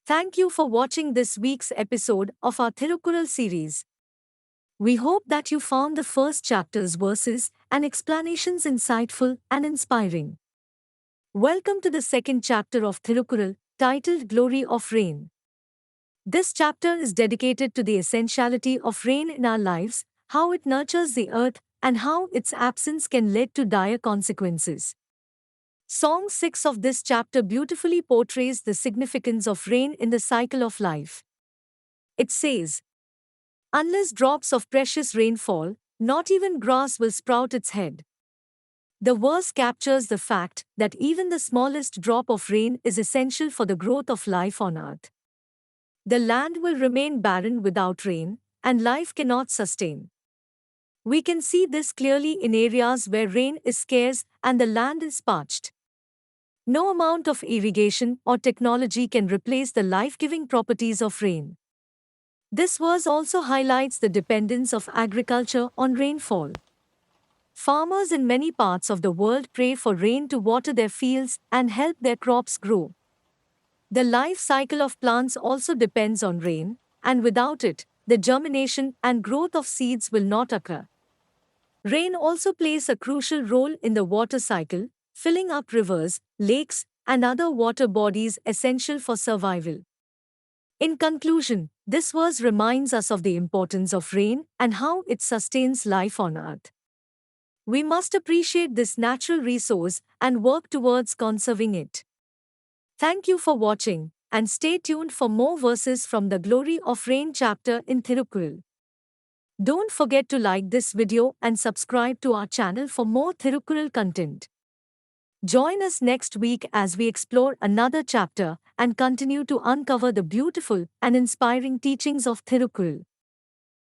Thank you for watching this week's episode of our Thirukkural series. We hope that you found the first chapter's verses and explanations insightful and inspiring. Welcome to the second chapter of Thirukkural, titled Glory of Rain. This chapter is dedicated to the essentiality of rain in our lives, how it nurtures the earth, and how its absence can lead to dire consequences. Song 6 of this chapter beautifully portrays the significance of rain in the cycle of life. It says, unless drops of precious rain fall, not even grass will sprout its head. The verse captures the fact that even the smallest drop of rain is essential for the growth of life on earth. The land will remain barren without rain, and life cannot sustain. We can see this clearly in areas where rain is scarce and the land is parched. No amount of irrigation or technology can replace the life-giving properties of rain. This verse also highlights the dependence of agriculture on rainfall. Farmers in many parts of the world pray for rain to water their fields and help their crops grow. The life cycle of plants also depends on rain, and without it, the germination and growth of seeds will not occur. Rain also plays a crucial role in the water cycle, filling up rivers, lakes, and other water bodies essential for survival. In conclusion, this verse reminds us of the importance of rain and how it sustains life on earth. We must appreciate this natural resource and work towards conserving it. Thank you for watching, and stay tuned for more verses from the Glory of Rain chapter in Thirukkural. Don't forget to like this video and subscribe to our channel for more Thirukkural content. Join us next week as we explore another chapter and continue to uncover the beautiful and inspiring teachings of Thirukkural.